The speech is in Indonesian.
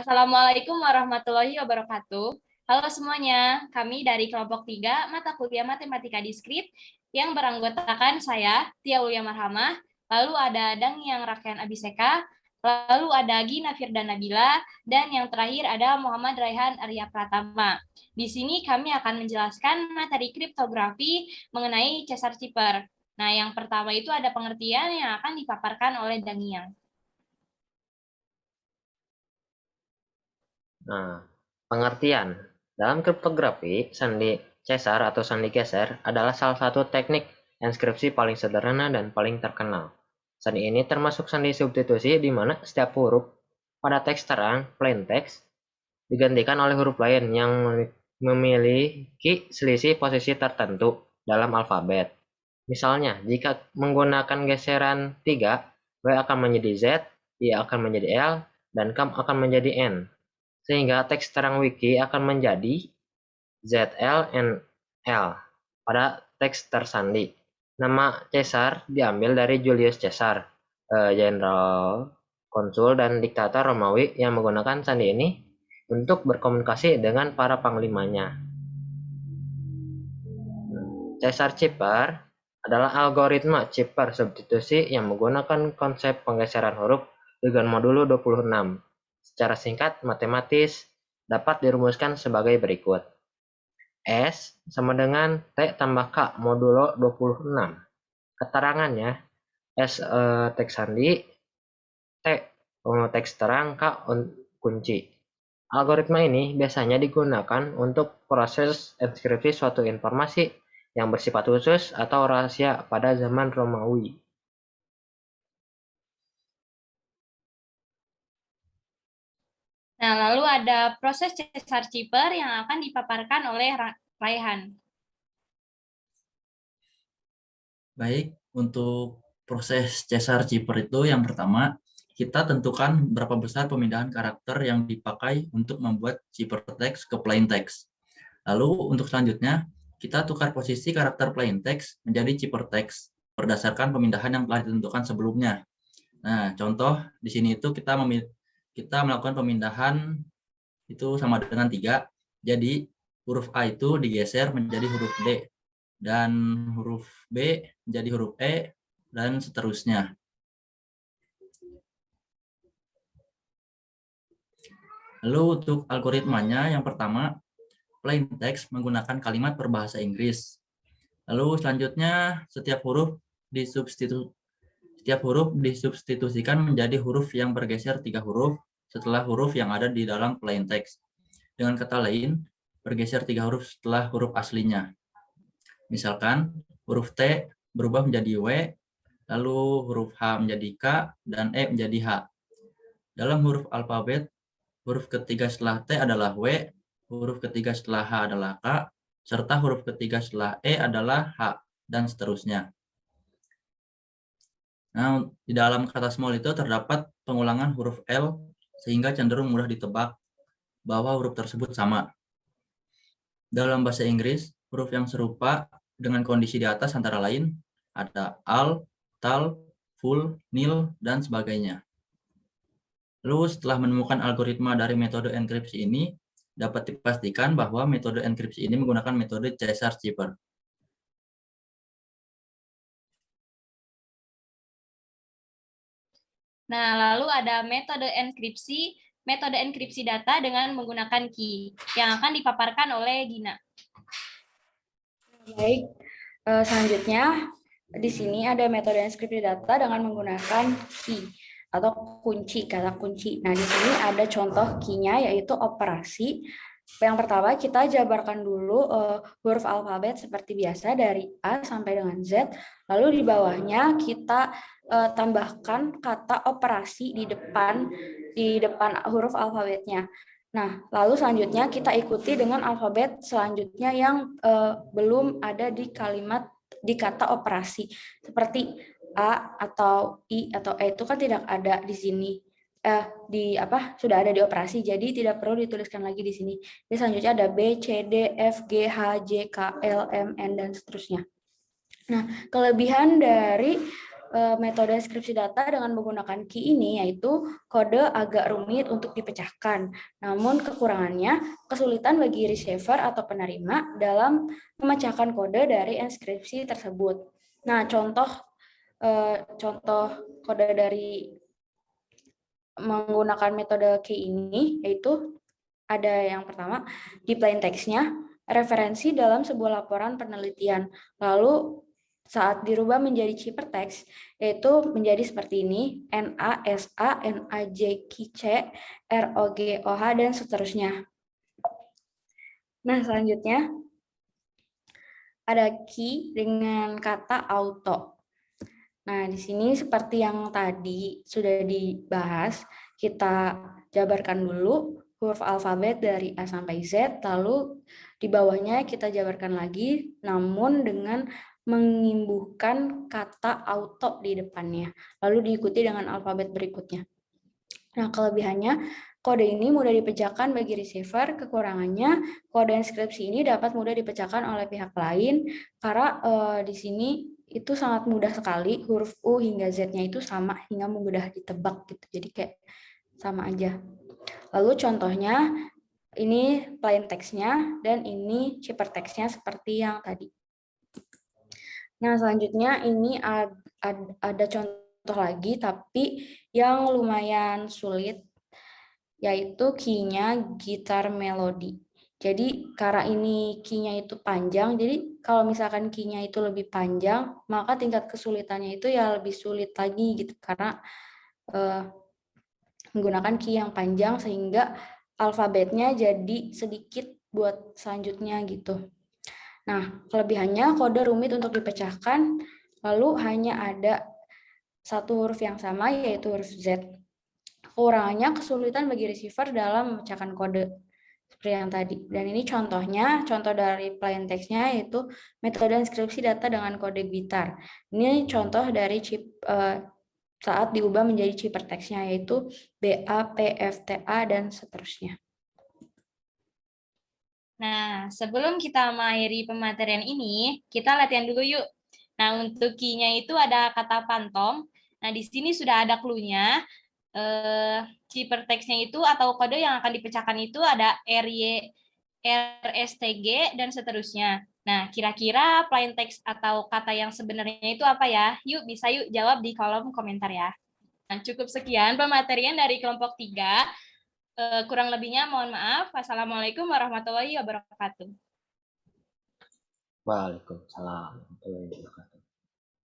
Assalamualaikum warahmatullahi wabarakatuh. Halo semuanya, kami dari kelompok 3 mata kuliah Matematika Diskrit yang beranggotakan saya, Tia Ulia Marhamah, lalu ada Dangyang Raken Abiseka, lalu ada Gina Firdan Nabila, dan yang terakhir ada Muhammad Raihan Arya Pratama. Di sini kami akan menjelaskan materi kriptografi mengenai Caesar Cipher. Nah, yang pertama itu ada pengertian yang akan dipaparkan oleh Dangyang. Nah, pengertian. Dalam kriptografi, sandi Caesar atau sandi geser adalah salah satu teknik inskripsi paling sederhana dan paling terkenal. Sandi ini termasuk sandi substitusi di mana setiap huruf pada teks terang, plain text, digantikan oleh huruf lain yang memiliki selisih posisi tertentu dalam alfabet. Misalnya, jika menggunakan geseran 3, W akan menjadi Z, I akan menjadi L, dan K akan menjadi N. Sehingga teks terang wiki akan menjadi ZLNL pada teks tersandi. Nama Caesar diambil dari Julius Caesar, jenderal, konsul, dan diktator Romawi yang menggunakan sandi ini untuk berkomunikasi dengan para panglimanya. Caesar Cipher adalah algoritma Cipher substitusi yang menggunakan konsep penggeseran huruf dengan modulo 26. Secara singkat, matematis dapat dirumuskan sebagai berikut. S sama dengan T tambah K modulo 26. Keterangannya, S teks sandi, T teks terang, K kunci. Algoritma ini biasanya digunakan untuk proses inskripsi suatu informasi yang bersifat khusus atau rahasia pada zaman Romawi. Nah, lalu ada proses Caesar Cipher yang akan dipaparkan oleh Raihan. Baik, untuk proses Caesar Cipher itu yang pertama, kita tentukan berapa besar pemindahan karakter yang dipakai untuk membuat ciphertext ke plain text. Lalu untuk selanjutnya, kita tukar posisi karakter plain text menjadi ciphertext berdasarkan pemindahan yang telah ditentukan sebelumnya. Nah, contoh di sini itu kita melakukan pemindahan itu sama dengan 3. Jadi huruf A itu digeser menjadi huruf D dan huruf B menjadi huruf E dan seterusnya. Lalu untuk algoritmanya yang pertama, plain text menggunakan kalimat berbahasa Inggris. Lalu selanjutnya setiap huruf disubstitusikan menjadi huruf yang bergeser 3 huruf setelah huruf yang ada di dalam plain text. Dengan kata lain, bergeser 3 huruf setelah huruf aslinya. Misalkan huruf T berubah menjadi W, lalu huruf H menjadi K, dan E menjadi H. Dalam huruf alfabet, huruf ketiga setelah T adalah W, huruf ketiga setelah H adalah K, serta huruf ketiga setelah E adalah H, dan seterusnya. Nah, di dalam kata small itu terdapat pengulangan huruf L, sehingga cenderung mudah ditebak bahwa huruf tersebut sama. Dalam bahasa Inggris, huruf yang serupa dengan kondisi di atas antara lain ada al, tal, full, nil, dan sebagainya. Lalu setelah menemukan algoritma dari metode enkripsi ini, dapat dipastikan bahwa metode enkripsi ini menggunakan metode Caesar Cipher. Nah, lalu ada metode enkripsi data dengan menggunakan key yang akan dipaparkan oleh Gina. Baik, selanjutnya di sini ada metode enkripsi data dengan menggunakan key atau kunci, kata kunci. Nah, di sini ada contoh key-nya yaitu operasi. Yang pertama kita jabarkan dulu huruf alfabet seperti biasa dari A sampai dengan Z. Lalu di bawahnya kita tambahkan kata operasi di depan huruf alfabetnya. Nah, lalu selanjutnya kita ikuti dengan alfabet selanjutnya yang belum ada di kata operasi. Seperti A atau I atau E itu kan tidak ada di sini. Sudah ada di operasi, jadi tidak perlu dituliskan lagi di sini. Jadi selanjutnya ada B, C, D, F, G, H, J, K, L, M, N, dan seterusnya. Nah, kelebihan dari metode skripsi data dengan menggunakan key ini yaitu kode agak rumit untuk dipecahkan. Namun kekurangannya kesulitan bagi receiver atau penerima dalam memecahkan kode dari inskripsi tersebut. Nah, contoh kode dari menggunakan metode key ini yaitu ada yang pertama di plain text-nya referensi dalam sebuah laporan penelitian. Lalu saat dirubah menjadi ciphertext yaitu menjadi seperti ini NASA, NAJKC, ROGOH dan seterusnya. Nah, selanjutnya ada key dengan kata auto. Nah, di sini seperti yang tadi sudah dibahas, kita jabarkan dulu huruf alfabet dari A sampai Z, lalu di bawahnya kita jabarkan lagi, namun dengan mengimbuhkan kata auto di depannya, lalu diikuti dengan alfabet berikutnya. Nah, kelebihannya, kode ini mudah dipecahkan bagi receiver, kekurangannya, kode inskripsi ini dapat mudah dipecahkan oleh pihak lain, karena di sini itu sangat mudah sekali, huruf U hingga Z-nya itu sama, hingga mudah ditebak gitu, jadi kayak sama aja. Lalu contohnya, ini plain text-nya, dan ini ciphertext-nya seperti yang tadi. Nah, selanjutnya ini ada contoh lagi, tapi yang lumayan sulit, yaitu key-nya gitar melody. Jadi karena ini key-nya itu panjang, jadi kalau misalkan key-nya itu lebih panjang, maka tingkat kesulitannya itu ya lebih sulit lagi gitu, karena menggunakan key yang panjang sehingga alfabetnya jadi sedikit buat selanjutnya gitu. Nah, kelebihannya kode rumit untuk dipecahkan, lalu hanya ada satu huruf yang sama yaitu huruf Z. Kekurangannya kesulitan bagi receiver dalam memecahkan kode seperti yang tadi. Dan ini contohnya, contoh dari plain text-nya yaitu metode inskripsi data dengan kode gitar. Ini contoh dari saat diubah menjadi ciphertext-nya yaitu BA, PFTA, dan seterusnya. Nah, sebelum kita mengakhiri pematerian ini, kita latihan dulu yuk. Nah, untuk key-nya itu ada kata pantom. Nah, di sini sudah ada clue-nya. Ciphertext-nya itu atau kode yang akan dipecahkan itu ada RY, RSTG, dan seterusnya. Nah, kira-kira plain text atau kata yang sebenarnya itu apa ya? Yuk, bisa yuk jawab di kolom komentar ya. Nah, cukup sekian pematerian dari kelompok 3. Kurang lebihnya mohon maaf. Wassalamualaikum warahmatullahi wabarakatuh. Waalaikumsalam warahmatullahi wabarakatuh.